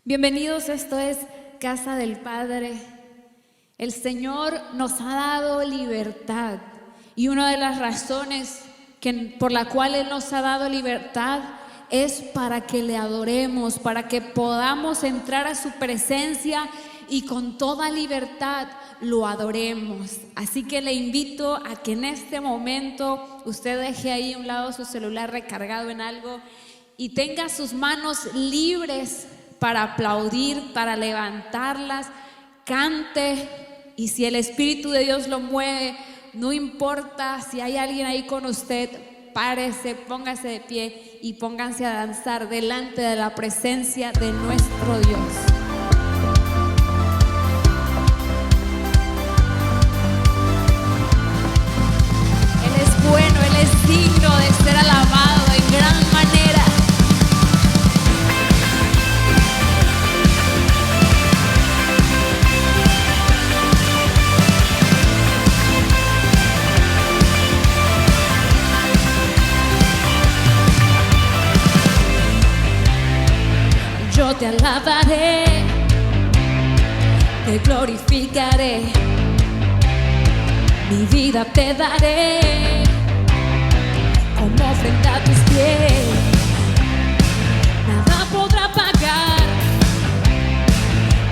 Bienvenidos, esto es Casa del Padre. El Señor nos ha dado libertad y una de las razones por la cual Él nos ha dado libertad es para que le adoremos, para que podamos entrar a su presencia y con toda libertad lo adoremos. Así que le invito a que en este momento usted deje ahí a un lado su celular recargado en algo y tenga sus manos libres para aplaudir, para levantarlas, cante, y si el Espíritu de Dios lo mueve, no importa si hay alguien ahí con usted, párese, póngase de pie y pónganse a danzar delante de la presencia de nuestro Dios. Él es bueno, Él es digno de ser alabado en gran manera. Yo te alabaré, te glorificaré, mi vida te daré como ofrenda a tus pies. Nada podrá apagar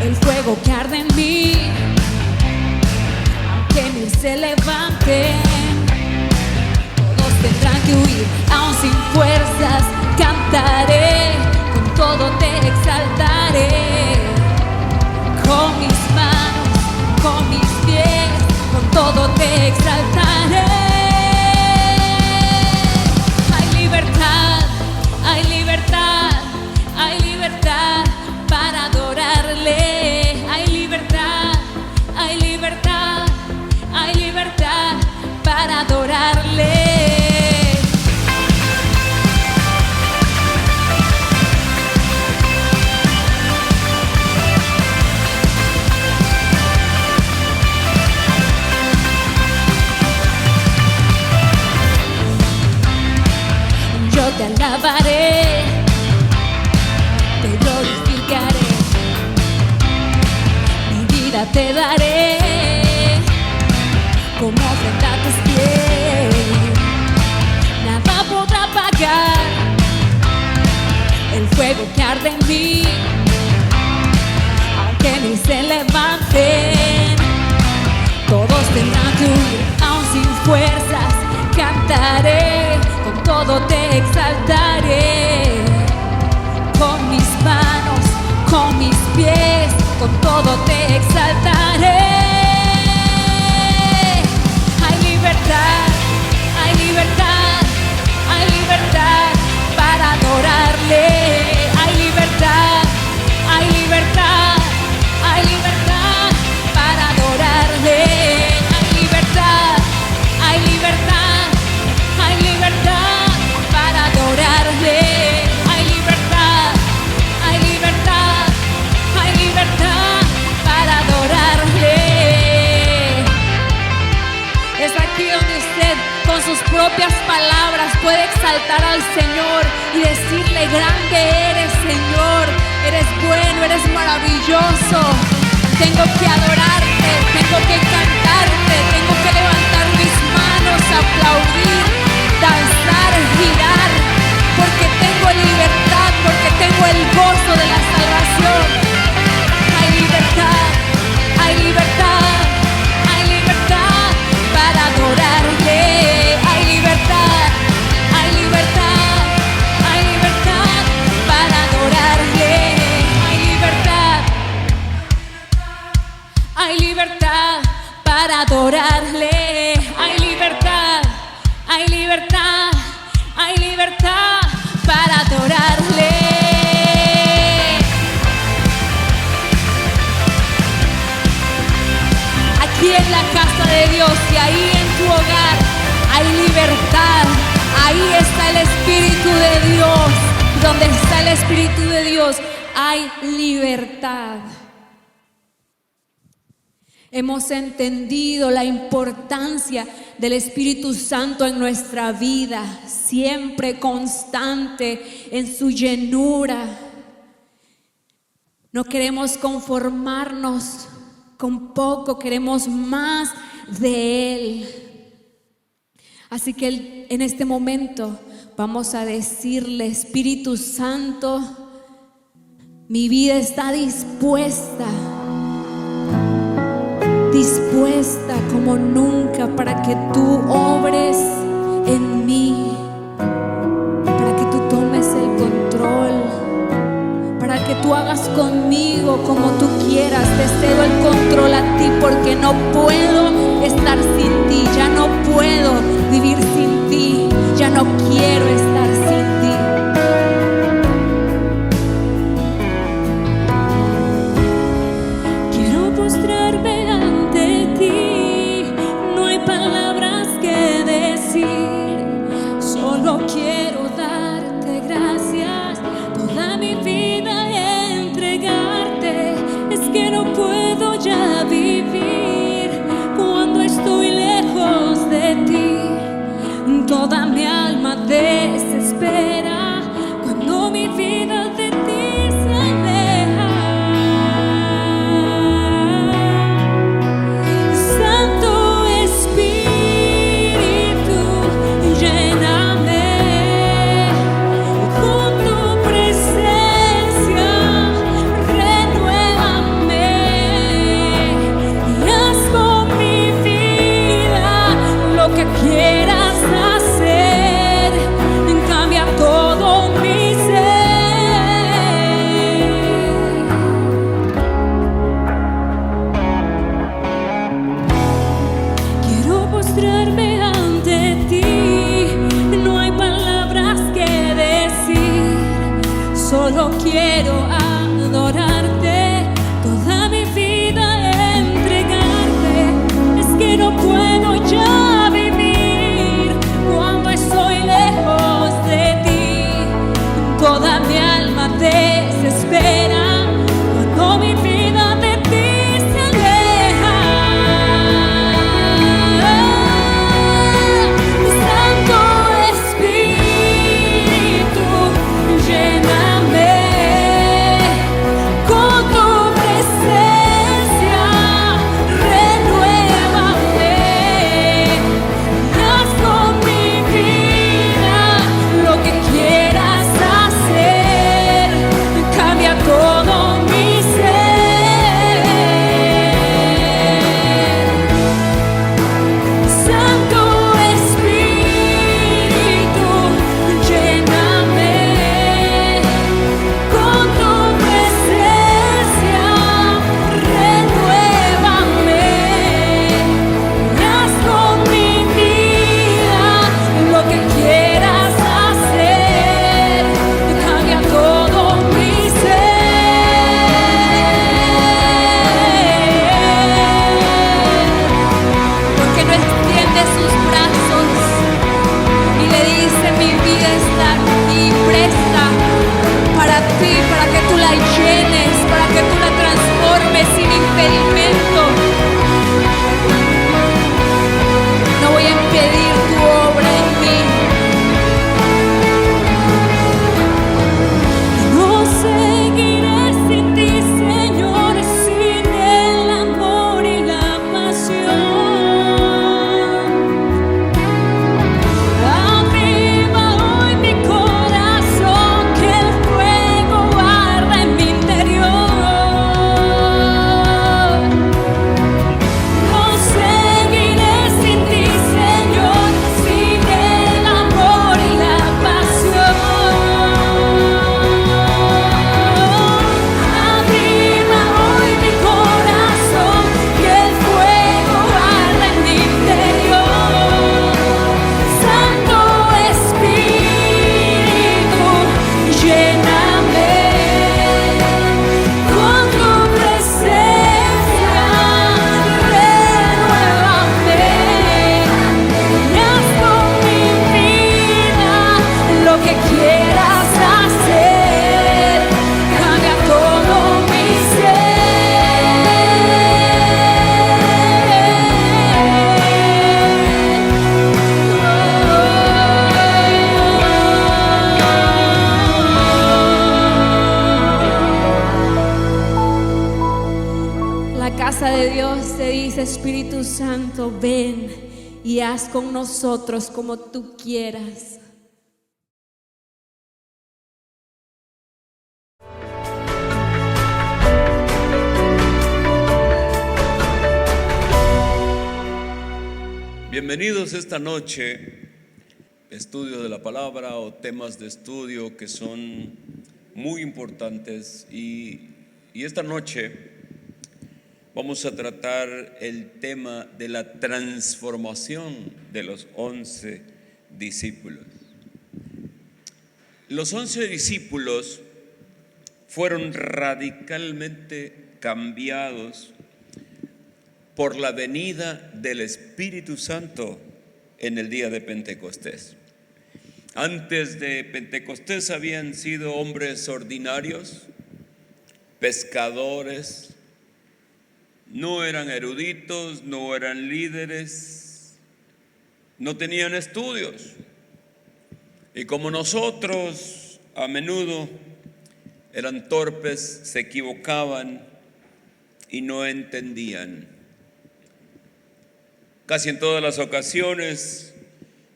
el fuego que arde en mí, aunque mil se levanten, todos tendrán que huir, aún sin fuerzas cantaré. Todo te exaltaré, con mis manos, con mis pies, con todo te exaltaré. Hay libertad, hay libertad, hay libertad para adorarle. Hay libertad, hay libertad, hay libertad para adorarle. Te alabaré, te glorificaré, mi vida te daré como ofrenda a tus pies. Nada podrá apagar el fuego que arde en mí, aunque mil se levanten, todos tendrán que huir, aún sin fuerzas cantaré. Con todo te exaltaré, con mis manos, con mis pies, con todo te exaltaré. Hay libertad, hay libertad, hay libertad para adorarle. Hay libertad, hay libertad, hay libertad para adorarle. Hay libertad, hay libertad. Hay libertad para adorarle. Hay libertad, hay libertad, hay libertad para adorarle. Es aquí donde usted con sus propias palabras puede exaltar al Señor y decirle: grande eres, Señor, eres bueno, eres maravilloso. Tengo que adorarte, tengo que cantarte, tengo que levantar mis manos, aplaudir, danzar, girar, porque tengo libertad, porque tengo el gozo de la salvación. Hay libertad, hay libertad, hay libertad para adorarle. Hay libertad, hay libertad, hay libertad para adorarle. Hay libertad, hay libertad para adorarle. Hay libertad, hay libertad, hay libertad para adorarle. Aquí en la casa de Dios y ahí en tu hogar hay libertad. Ahí está el Espíritu de Dios. Donde está el Espíritu de Dios hay libertad. Hemos entendido la importancia del Espíritu Santo en nuestra vida, siempre constante en su llenura. No queremos conformarnos con poco, queremos más de Él. Así que en este momento vamos a decirle: Espíritu Santo, mi vida está dispuesta como nunca para que tú obres en mí, para que tú tomes el control, para que tú hagas conmigo como tú quieras. Te cedo el control a ti, porque no puedo estar sin ti, ya no puedo vivir sin ti, ya no quiero estar sin ti. Quiero postrarme ante ti, no hay palabras que decir, solo quiero darte gracias, toda mi vida entregarte. Es que no puedo ya vivir cuando estoy lejos de ti. Toda mi alma desespera cuando mi vida de ti se aleja. Santo Espíritu, lléname con tu presencia, renuévame y haz con mi vida lo que quieras hacer, cambia todo mi ser. Quiero postrarme ante ti, no hay palabras que decir, solo quiero adorarte, toda mi vida entregarte. Es que no puedo ya vivir cuando estoy lejos de ti. Toda mi alma desespera cuando mi vida de ti se aleja. Santo Espíritu, lléname con tu presencia, renuévame y haz con mi vida lo que quieras hacer, cambia todo mi ser. Santo Espíritu, lléname con tu presencia, renuévame y haz con mi vida lo que quieras hacer, cambia todo mi ser. Porque no extiende sus brazos y le dice: mi vida está aquí presta para ti, para que tú la llenes, para que tú la transformes sin impedimento. No voy a impedir tu obra en mí. No seguiré sin ti, Señor, sin el amor y la pasión. Aviva hoy mi corazón, que el fuego arda en mi interior. palabra de Dios te dice: Espíritu Santo, ven y haz con nosotros como tú quieras. Bienvenidos esta noche, estudio de la palabra o temas de estudio que son muy importantes y esta noche vamos a tratar el tema de la transformación de los 11 discípulos. Los 11 discípulos fueron radicalmente cambiados por la venida del Espíritu Santo en el día de Pentecostés. Antes de Pentecostés habían sido hombres ordinarios, pescadores, no eran eruditos, no eran líderes, no tenían estudios. Y como nosotros, a menudo eran torpes, se equivocaban y no entendían. Casi en todas las ocasiones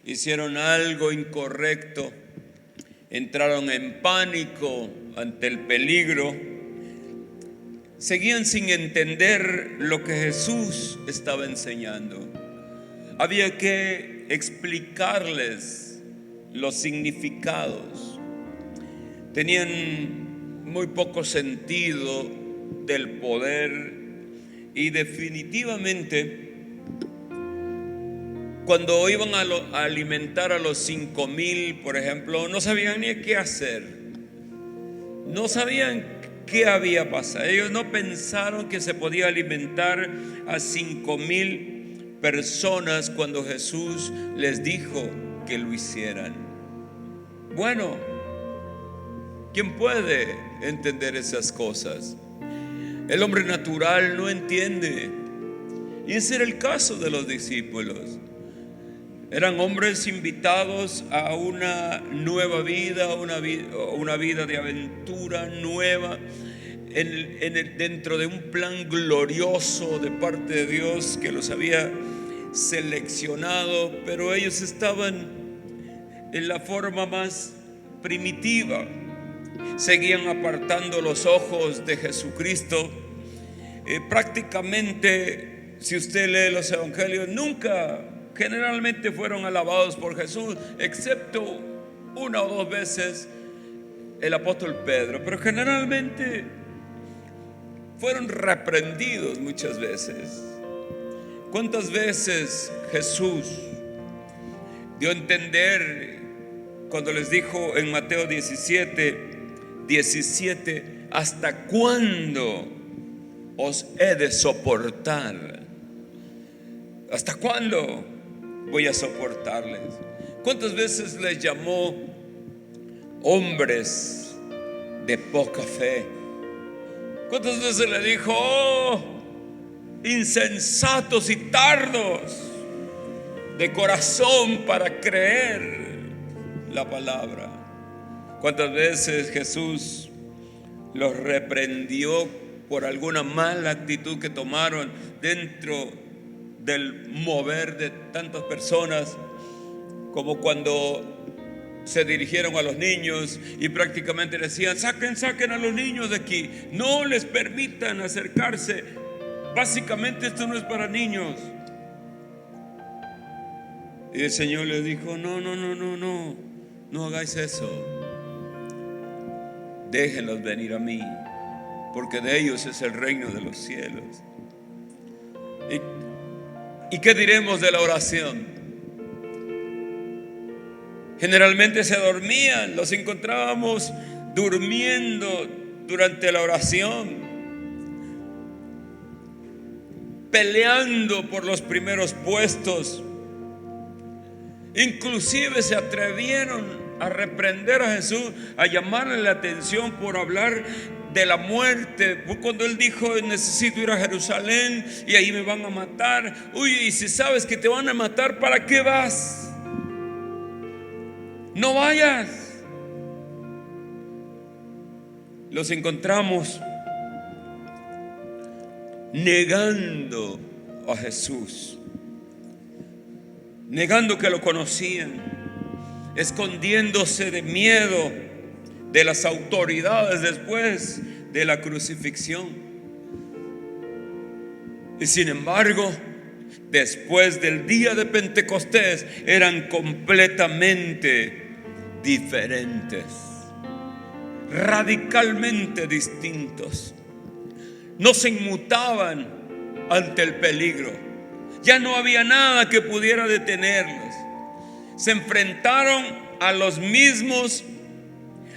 hicieron algo incorrecto, entraron en pánico ante el peligro, seguían sin entender lo que Jesús estaba enseñando. Había que explicarles los significados. Tenían muy poco sentido del poder y definitivamente cuando iban a alimentar a los 5,000, por ejemplo, no sabían ni qué hacer. No sabían qué había pasado. Ellos no pensaron que se podía alimentar a 5,000 personas cuando Jesús les dijo que lo hicieran. Bueno, ¿quién puede entender esas cosas? El hombre natural no entiende. Y ese era el caso de los discípulos. Eran hombres invitados a una nueva vida, una vida de aventura nueva, dentro de un plan glorioso de parte de Dios que los había seleccionado, pero ellos estaban en la forma más primitiva. Seguían apartando los ojos de Jesucristo. Prácticamente, si usted lee los evangelios, generalmente fueron alabados por Jesús, excepto una o dos veces el apóstol Pedro, pero generalmente fueron reprendidos muchas veces. ¿Cuántas veces Jesús dio a entender cuando les dijo en Mateo 17, ¿hasta cuándo os he de soportar? ¿Hasta cuándo voy a soportarles? ¿Cuántas veces les llamó hombres de poca fe? ¿Cuántas veces le dijo, insensatos y tardos de corazón para creer la palabra? ¿Cuántas veces Jesús los reprendió por alguna mala actitud que tomaron dentro del mover de tantas personas, como cuando se dirigieron a los niños y prácticamente decían: saquen a los niños de aquí, no les permitan acercarse, básicamente esto no es para niños. Y el Señor les dijo: no hagáis eso, déjenlos venir a mí, porque de ellos es el reino de los cielos. ¿Y qué diremos de la oración? Generalmente se dormían, los encontrábamos durmiendo durante la oración, peleando por los primeros puestos. Inclusive se atrevieron a reprender a Jesús, a llamarle la atención por hablar de la muerte, cuando él dijo: necesito ir a Jerusalén y ahí me van a matar. Uy, y si sabes que te van a matar, ¿para qué vas? No vayas. Los encontramos negando a Jesús, negando que lo conocían, escondiéndose de miedo de las autoridades después de la crucifixión. Y sin embargo, después del día de Pentecostés, eran completamente diferentes, radicalmente distintos. No se inmutaban ante el peligro. Ya no había nada que pudiera detenerlos. Se enfrentaron a los mismos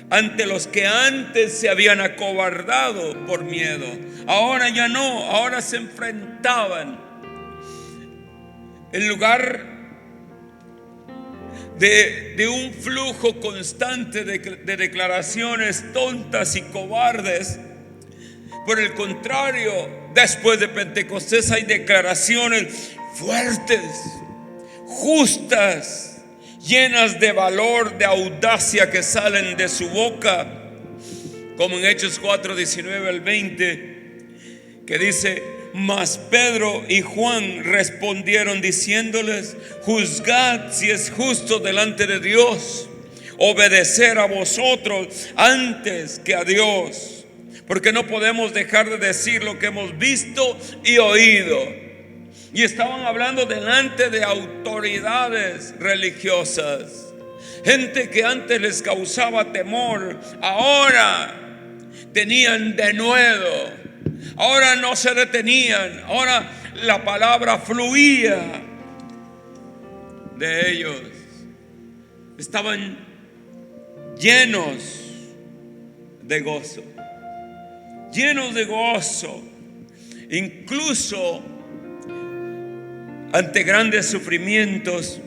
ante los que antes se habían acobardado por miedo. Ahora ya no, ahora se enfrentaban. En lugar de un flujo constante de declaraciones tontas y cobardes, por el contrario, después de Pentecostés hay declaraciones fuertes, justas, llenas de valor, de audacia, que salen de su boca, como en Hechos 4:19 al 20, que dice: mas Pedro y Juan respondieron diciéndoles: juzgad si es justo delante de Dios obedecer a vosotros antes que a Dios, porque no podemos dejar de decir lo que hemos visto y oído. Y estaban hablando delante de autoridades religiosas, gente que antes les causaba temor, ahora tenían denuedo, ahora no se detenían, ahora la palabra fluía de ellos. Estaban llenos de gozo, llenos de gozo. Incluso ante grandes sufrimientos,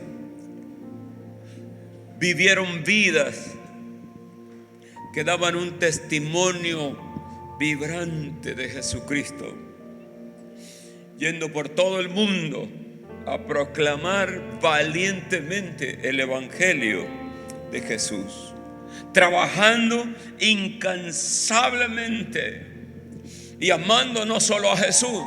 vivieron vidas que daban un testimonio vibrante de Jesucristo, yendo por todo el mundo a proclamar valientemente el evangelio de Jesús, trabajando incansablemente y amando no solo a Jesús,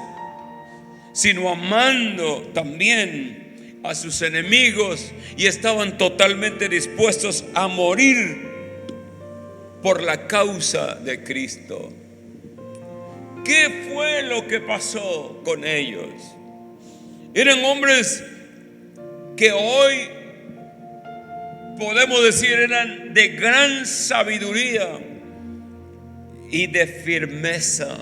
sino amando también a sus enemigos, y estaban totalmente dispuestos a morir por la causa de Cristo. ¿Qué fue lo que pasó con ellos? Eran hombres que hoy podemos decir eran de gran sabiduría y de firmeza.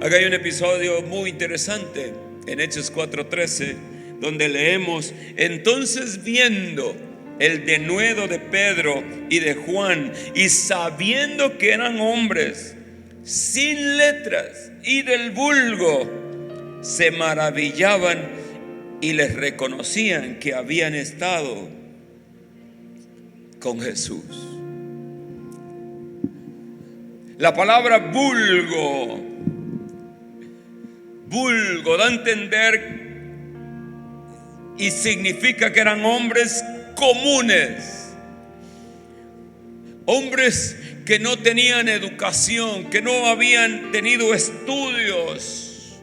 Acá hay un episodio muy interesante en Hechos 4:13, donde leemos: entonces, viendo el denuedo de Pedro y de Juan, y sabiendo que eran hombres sin letras y del vulgo, se maravillaban y les reconocían que habían estado con Jesús. La palabra vulgo da a entender y significa que eran hombres comunes, hombres que no tenían educación, que no habían tenido estudios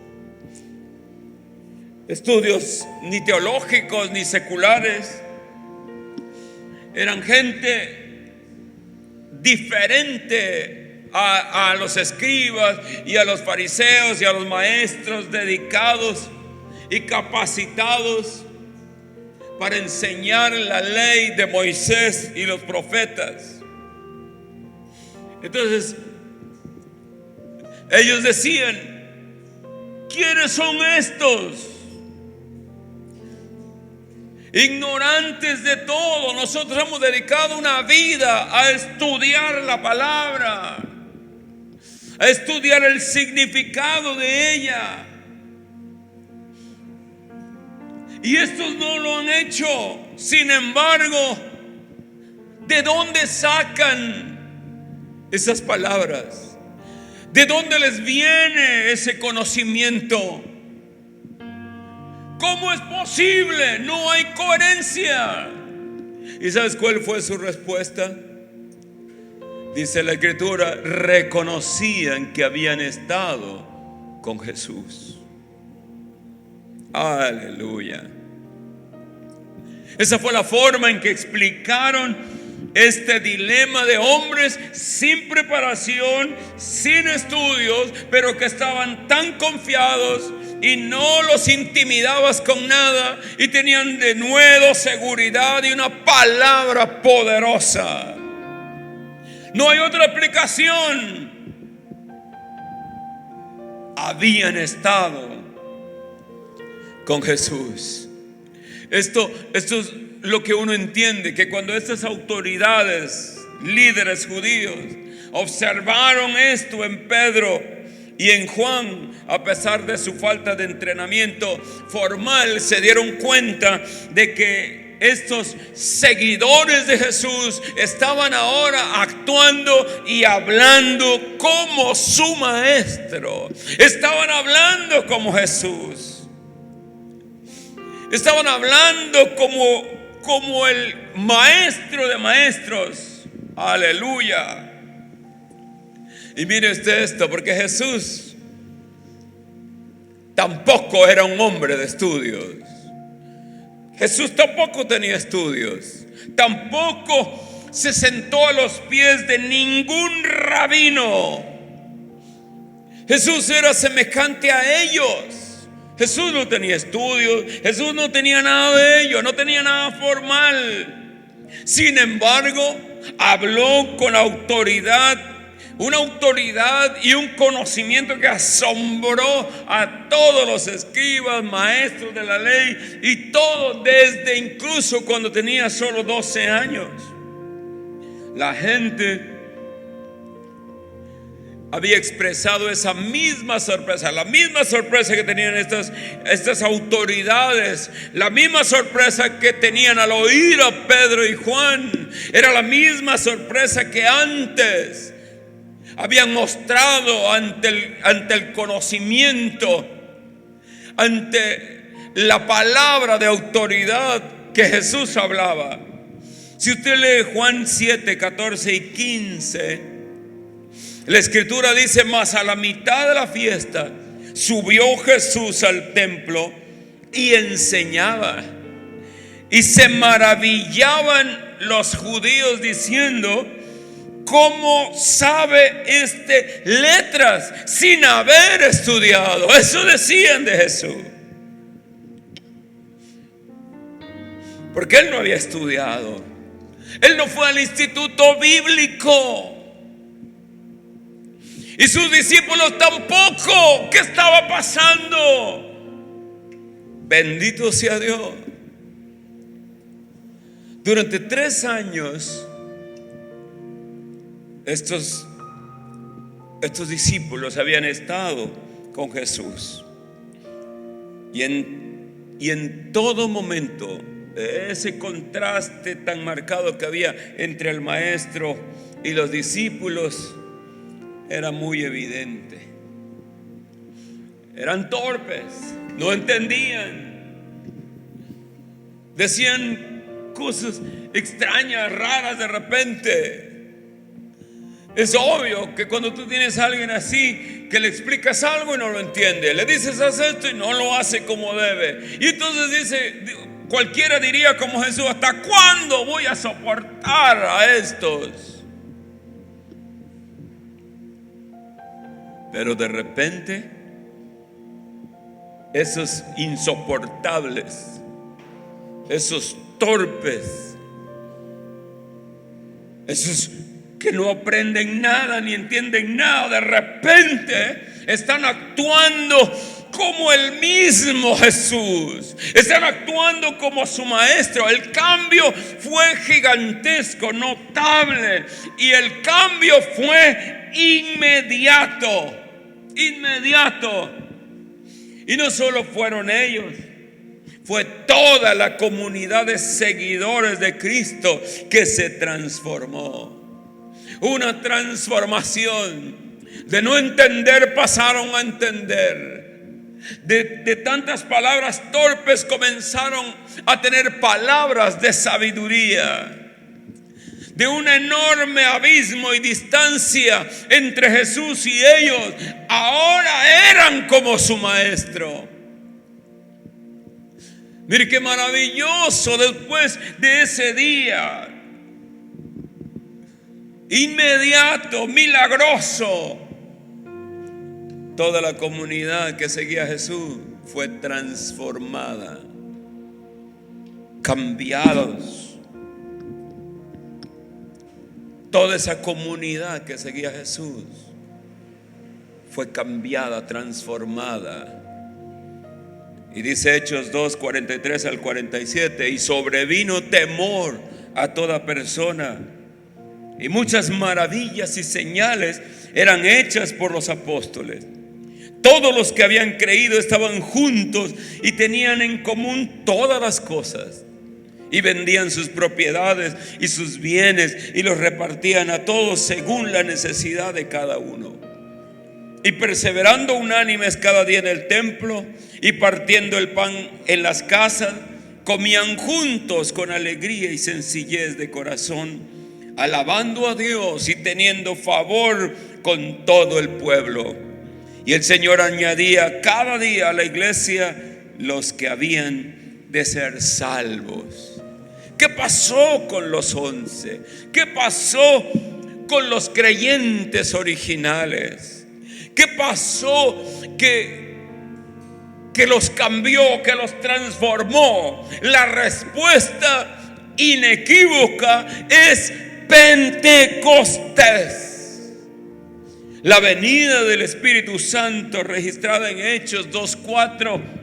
ni teológicos ni seculares. Eran gente diferente a los escribas y a los fariseos y a los maestros dedicados y capacitados para enseñar la ley de Moisés y los profetas. Entonces ellos decían: ¿quiénes son estos? Ignorantes de todo. Nosotros hemos dedicado una vida a estudiar la palabra, a estudiar el significado de ella, y estos no lo han hecho. Sin embargo, ¿de dónde sacan esas palabras? ¿De dónde les viene ese conocimiento? ¿Cómo es posible? No hay coherencia. ¿Y sabes cuál fue su respuesta? Dice la Escritura: reconocían que habían estado con Jesús. Aleluya. Esa fue la forma en que explicaron este dilema de hombres sin preparación, sin estudios, pero que estaban tan confiados y no los intimidabas con nada y tenían de nuevo seguridad y una palabra poderosa. No hay otra explicación. Habían estado con Jesús. Esto es lo que uno entiende, que cuando estas autoridades, líderes judíos, observaron esto en Pedro y en Juan, a pesar de su falta de entrenamiento formal, se dieron cuenta de que estos seguidores de Jesús estaban ahora actuando y hablando como su maestro. Estaban hablando como Jesús. Estaban hablando como el maestro de maestros. Aleluya. Y mire usted esto, porque Jesús tampoco era un hombre de estudios. Jesús tampoco tenía estudios. Tampoco se sentó a los pies de ningún rabino. Jesús era semejante a ellos. Jesús no tenía estudios, Jesús no tenía nada de ello, no tenía nada formal. Sin embargo, habló con autoridad, una autoridad y un conocimiento que asombró a todos los escribas, maestros de la ley y todo, desde incluso cuando tenía solo 12 años. La gente había expresado esa misma sorpresa, la misma sorpresa que tenían estas autoridades, la misma sorpresa que tenían al oír a Pedro y Juan, era la misma sorpresa que antes habían mostrado ante el conocimiento, ante la palabra de autoridad que Jesús hablaba. Si usted lee Juan 7, 14 y 15, la escritura dice: mas a la mitad de la fiesta subió Jesús al templo y enseñaba. Y se maravillaban los judíos diciendo: ¿cómo sabe este letras sin haber estudiado? Eso decían de Jesús. Porque él no había estudiado. Él no fue al instituto bíblico. Y sus discípulos tampoco. ¿Qué estaba pasando? Bendito sea Dios. Durante 3 años, estos discípulos habían estado con Jesús. Y en todo momento, ese contraste tan marcado que había entre el maestro y los discípulos era muy evidente. Eran torpes, no entendían, decían cosas extrañas, raras de repente. Es obvio que cuando tú tienes a alguien así, que le explicas algo y no lo entiende, le dices haz esto y no lo hace como debe, y entonces dice, cualquiera diría como Jesús: ¿hasta cuándo voy a soportar a estos? Pero de repente, esos insoportables, esos torpes, esos que no aprenden nada ni entienden nada, de repente están actuando como el mismo Jesús, están actuando como su maestro. El cambio fue gigantesco, notable, y el cambio fue inmediato. Y no solo fueron ellos, fue toda la comunidad de seguidores de Cristo que se transformó. Una transformación. De no entender pasaron a entender. De tantas palabras torpes comenzaron a tener palabras de sabiduría. de un enorme abismo y distancia entre Jesús y ellos, ahora eran como su maestro. Mire qué maravilloso, después de ese día inmediato, milagroso, toda la comunidad que seguía a Jesús fue transformada, cambiados. Toda esa comunidad que seguía a Jesús fue cambiada, transformada. Y dice Hechos 2, 43 al 47, y sobrevino temor a toda persona, y muchas maravillas y señales eran hechas por los apóstoles. Todos los que habían creído estaban juntos y tenían en común todas las cosas, y vendían sus propiedades y sus bienes y los repartían a todos según la necesidad de cada uno. Y perseverando unánimes cada día en el templo y partiendo el pan en las casas, comían juntos con alegría y sencillez de corazón, alabando a Dios y teniendo favor con todo el pueblo. Y el Señor añadía cada día a la iglesia los que habían de ser salvos. ¿Qué pasó con los 11? ¿Qué pasó con los creyentes originales? ¿Qué pasó que los cambió, que los transformó? La respuesta inequívoca es Pentecostés. La venida del Espíritu Santo registrada en Hechos 2:4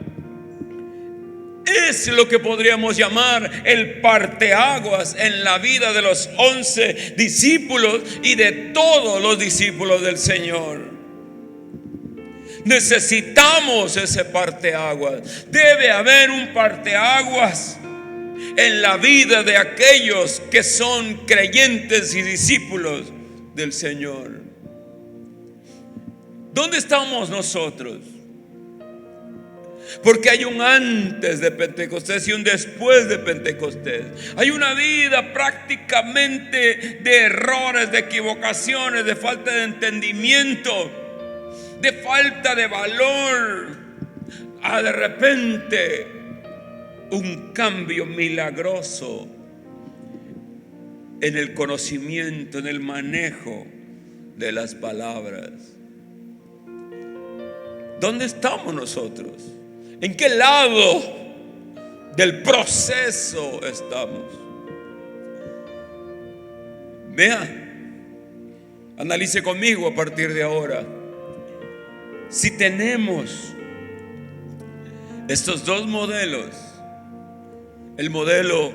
es lo que podríamos llamar el parteaguas en la vida de los 11 discípulos y de todos los discípulos del Señor. Necesitamos ese parteaguas. Debe haber un parteaguas en la vida de aquellos que son creyentes y discípulos del Señor. ¿Dónde estamos nosotros? Porque hay un antes de Pentecostés y un después de Pentecostés. Hay una vida prácticamente de errores, de equivocaciones, de falta de entendimiento, de falta de valor. De repente un cambio milagroso en el conocimiento, en el manejo de las palabras. ¿Dónde estamos nosotros? ¿En qué lado del proceso estamos? Vea, analice conmigo a partir de ahora. Si tenemos estos dos modelos, el modelo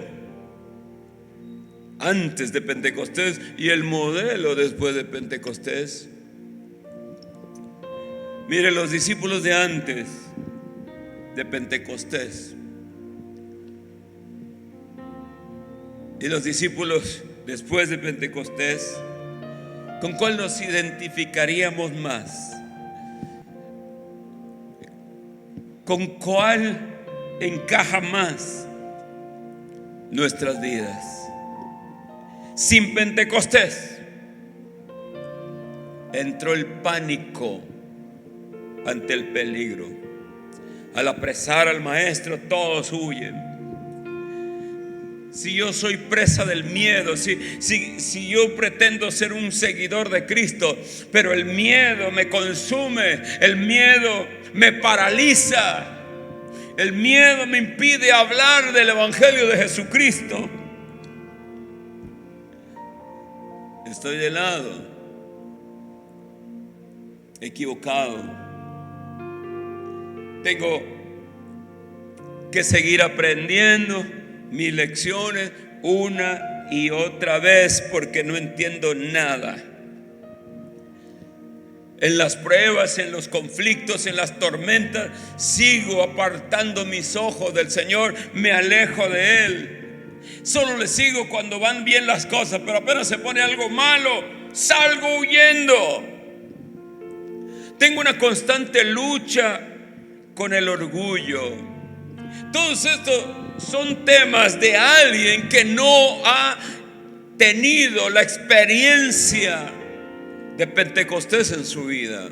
antes de Pentecostés y el modelo después de Pentecostés. Mire, los discípulos de antes de Pentecostés y los discípulos después de Pentecostés, ¿con cuál nos identificaríamos más? ¿Con cuál encaja más nuestras vidas? Sin Pentecostés entró el pánico ante el peligro. Al apresar al maestro, todos huyen. Si yo soy presa del miedo, si yo pretendo ser un seguidor de Cristo, pero el miedo me consume, el miedo me paraliza, el miedo me impide hablar del Evangelio de Jesucristo, estoy de lado, equivocado. Tengo que seguir aprendiendo mis lecciones una y otra vez porque no entiendo nada. En las pruebas, en los conflictos, en las tormentas, sigo apartando mis ojos del Señor, me alejo de Él. Solo le sigo cuando van bien las cosas, pero apenas se pone algo malo, salgo huyendo. Tengo una constante lucha con el orgullo. Todos estos son temas de alguien que no ha tenido la experiencia de Pentecostés en su vida.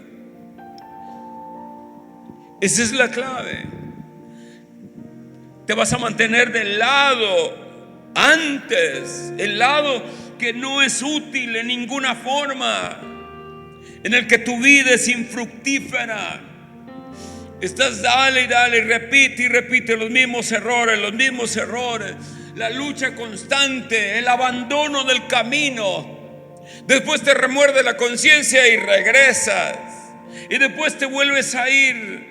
Esa es la clave. Te vas a mantener del lado antes, el lado que no es útil en ninguna forma, en el que tu vida es infructífera. Estás dale y dale, y repite los mismos errores, la lucha constante, el abandono del camino. Después te remuerde la conciencia y regresas, y después te vuelves a ir.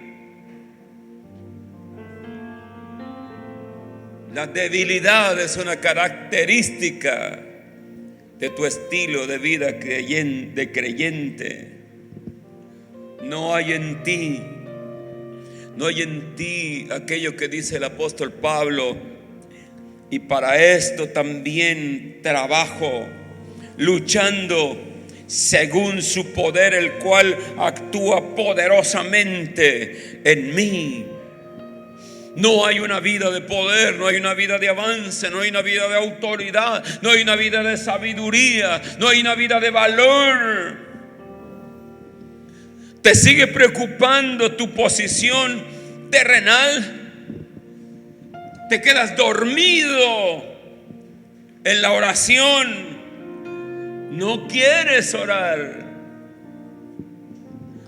La debilidad es una característica de tu estilo de vida de creyente. No hay en ti aquello que dice el apóstol Pablo: y para esto también trabajo, luchando según su poder, el cual actúa poderosamente en mí. No hay una vida de poder, no hay una vida de avance, no hay una vida de autoridad, no hay una vida de sabiduría, no hay una vida de valor. ¿Te sigue preocupando tu posición terrenal? ¿Te quedas dormido en la oración? ¿No quieres orar?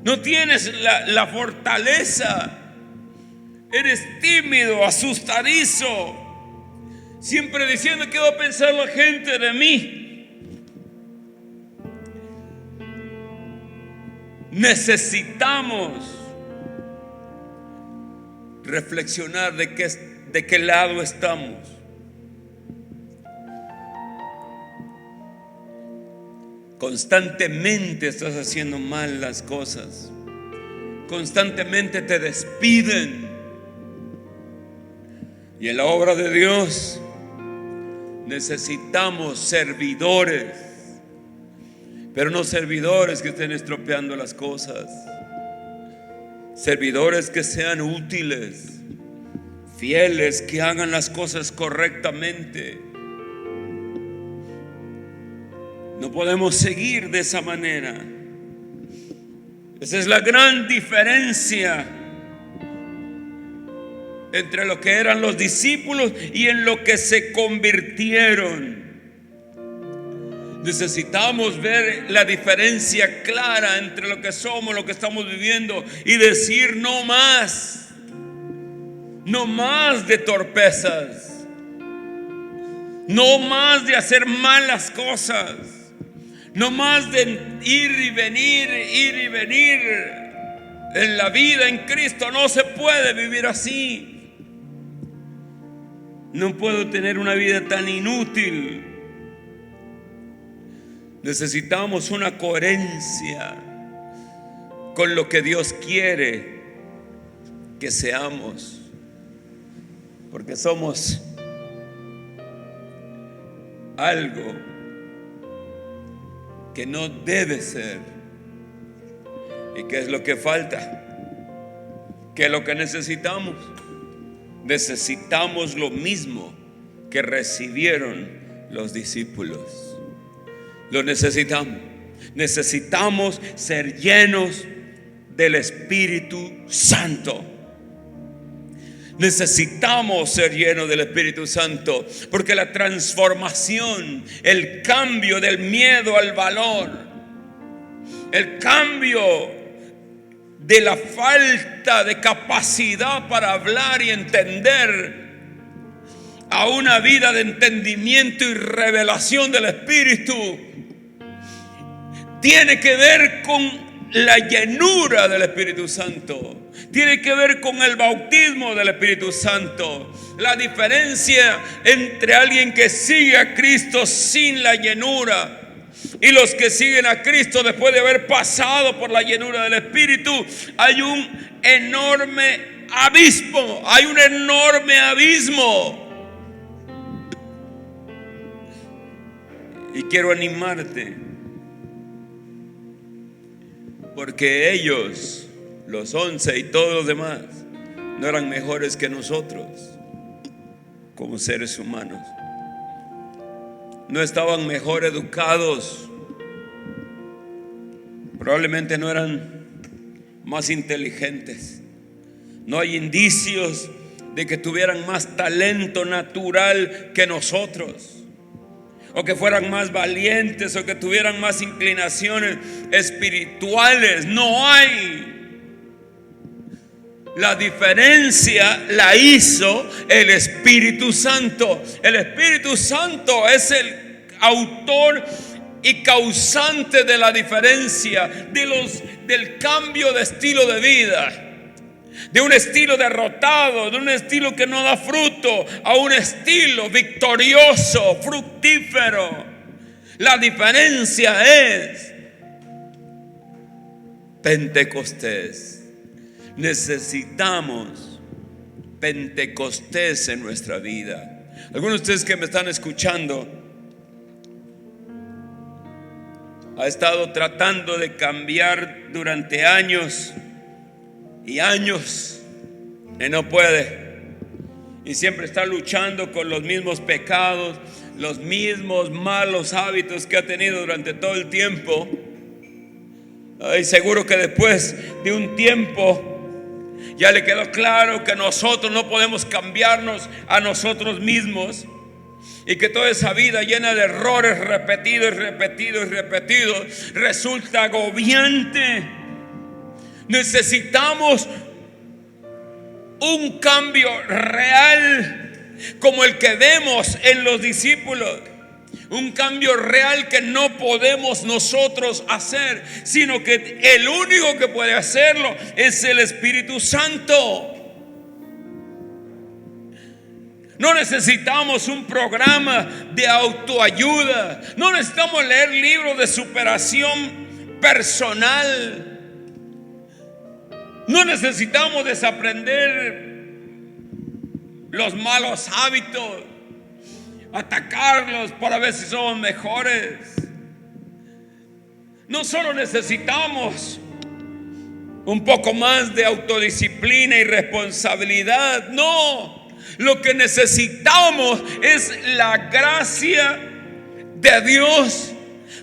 ¿No tienes la fortaleza? Eres tímido, asustadizo, siempre diciendo: ¿qué va a pensar la gente de mí? Necesitamos reflexionar de qué lado estamos. Constantemente estás haciendo mal las cosas. Constantemente te despiden. Y en la obra de Dios necesitamos servidores, pero no servidores que estén estropeando las cosas. Servidores que sean útiles, fieles, que hagan las cosas correctamente. No podemos seguir de esa manera. Esa es la gran diferencia entre lo que eran los discípulos y en lo que se convirtieron. Necesitamos ver la diferencia clara entre lo que somos, lo que estamos viviendo, y decir: no más de torpezas, no más de hacer malas cosas, no más de ir y venir en la vida en Cristo. No se puede vivir así. No puedo tener una vida tan inútil. Necesitamos una coherencia con lo que Dios quiere que seamos, porque somos algo que no debe ser. ¿Y qué es lo que falta? ¿Qué es lo que necesitamos? Necesitamos lo mismo que recibieron los discípulos. Lo necesitamos. Necesitamos ser llenos del Espíritu Santo. Necesitamos ser llenos del Espíritu Santo, porque la transformación, el cambio del miedo al valor, el cambio de la falta de capacidad para hablar y entender a una vida de entendimiento y revelación del Espíritu, tiene que ver con la llenura del Espíritu Santo, tiene que ver con el bautismo del Espíritu Santo. La diferencia entre alguien que sigue a Cristo sin la llenura y los que siguen a Cristo después de haber pasado por la llenura del Espíritu, hay un enorme abismo, hay un enorme abismo. Y quiero animarte, porque ellos, los 11 y todos los demás, no eran mejores que nosotros como seres humanos. no estaban mejor educados, probablemente no eran más inteligentes. No hay indicios de que tuvieran más talento natural que nosotros, o que fueran más valientes, o que tuvieran más inclinaciones espirituales. No hay. La diferencia la hizo el Espíritu Santo. El Espíritu Santo es el autor y causante de la diferencia, del cambio de estilo de vida, de un estilo derrotado, de un estilo que no da fruto, a un estilo victorioso, fructífero. La diferencia es Pentecostés. Necesitamos Pentecostés en nuestra vida. Algunos de ustedes que me están escuchando ha estado tratando de cambiar durante años y años y no puede, y siempre está luchando con los mismos pecados, los mismos malos hábitos que ha tenido durante todo el tiempo. Y seguro que después de un tiempo ya le quedó claro que nosotros no podemos cambiarnos a nosotros mismos, y que toda esa vida llena de errores repetidos resulta agobiante. Necesitamos un cambio real como el que vemos en los discípulos. Un cambio real que no podemos nosotros hacer, sino que el único que puede hacerlo es el Espíritu Santo. No necesitamos un programa de autoayuda. No necesitamos leer libros de superación personal. No necesitamos desaprender los malos hábitos, atacarlos para ver si somos mejores. No solo necesitamos un poco más de autodisciplina y responsabilidad, no. Lo que necesitamos es la gracia de Dios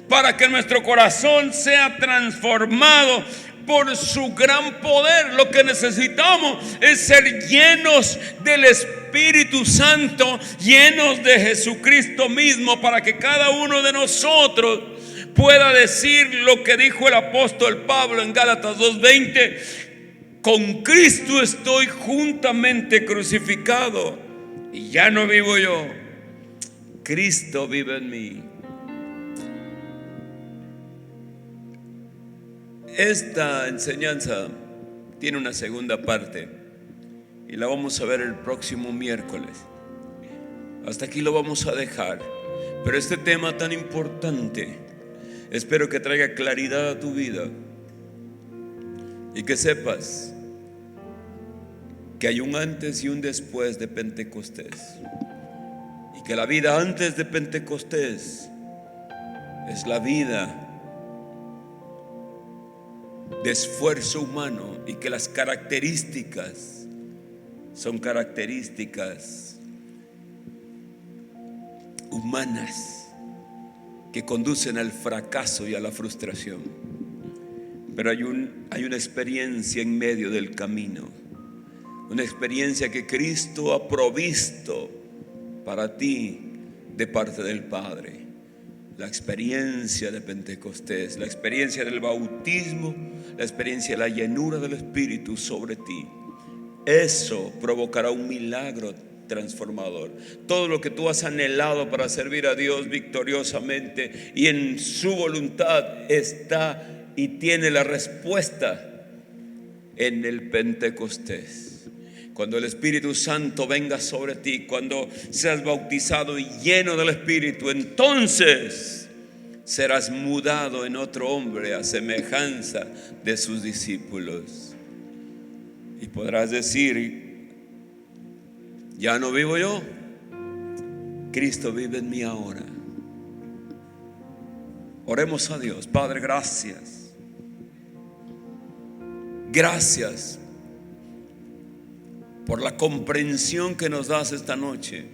para que nuestro corazón sea transformado por su gran poder. Lo que necesitamos es ser llenos del Espíritu Santo, llenos de Jesucristo mismo, para que cada uno de nosotros pueda decir lo que dijo el apóstol Pablo en Gálatas 2:20: con Cristo estoy juntamente crucificado, y ya no vivo yo, Cristo vive en mí. Esta enseñanza tiene una segunda parte y la vamos a ver el próximo miércoles. Hasta aquí lo vamos a dejar, pero este tema tan importante espero que traiga claridad a tu vida y que sepas que hay un antes y un después de Pentecostés, y que la vida antes de Pentecostés es la vida de esfuerzo humano, y que las características son características humanas que conducen al fracaso y a la frustración. Pero hay una experiencia en medio del camino, una experiencia que Cristo ha provisto para ti de parte del Padre. La experiencia de Pentecostés, la experiencia del bautismo, la experiencia de la llenura del Espíritu sobre ti. Eso provocará un milagro transformador. Todo lo que tú has anhelado para servir a Dios victoriosamente y en su voluntad está y tiene la respuesta en el Pentecostés. Cuando el Espíritu Santo venga sobre ti, cuando seas bautizado y lleno del Espíritu, entonces serás mudado en otro hombre a semejanza de sus discípulos. Y podrás decir: ya no vivo yo, Cristo vive en mí ahora. Oremos a Dios. Padre, gracias. Gracias por la comprensión que nos das esta noche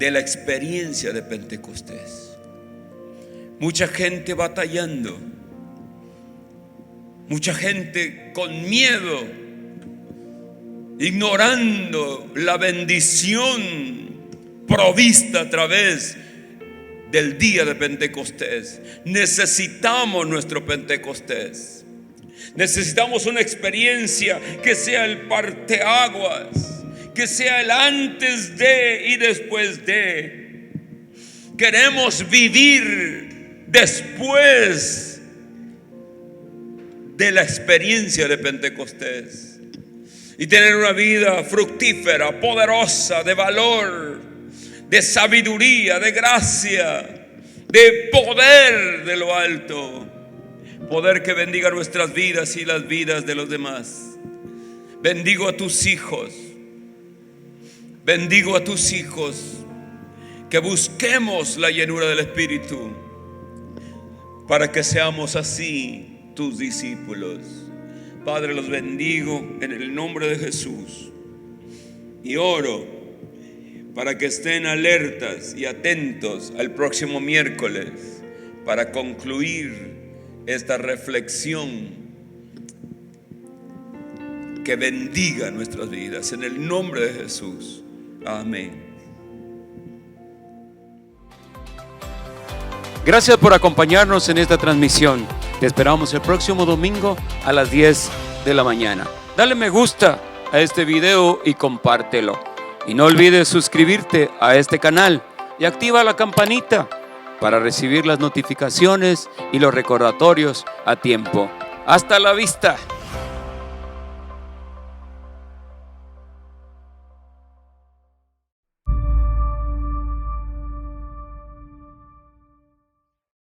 de la experiencia de Pentecostés. Mucha gente batallando, mucha gente con miedo, ignorando la bendición provista a través del día de Pentecostés. Necesitamos nuestro Pentecostés. Necesitamos una experiencia que sea el parteaguas, que sea el antes de y después de. Queremos vivir después de la experiencia de Pentecostés y tener una vida fructífera, poderosa, de valor, de sabiduría, de gracia, de poder de lo alto. Poder que bendiga nuestras vidas y las vidas de los demás. Bendigo a tus hijos. Bendigo a tus hijos. Que busquemos la llenura del Espíritu para que seamos así tus discípulos. Padre, los bendigo en el nombre de Jesús y oro para que estén alertas y atentos al próximo miércoles para concluir esta reflexión que bendiga nuestras vidas. En el nombre de Jesús. Amén. Gracias por acompañarnos en esta transmisión. Te esperamos el próximo domingo a las 10 de la mañana. Dale me gusta a este video y compártelo. Y no olvides suscribirte a este canal y activa la campanita para recibir las notificaciones y los recordatorios a tiempo. Hasta la vista.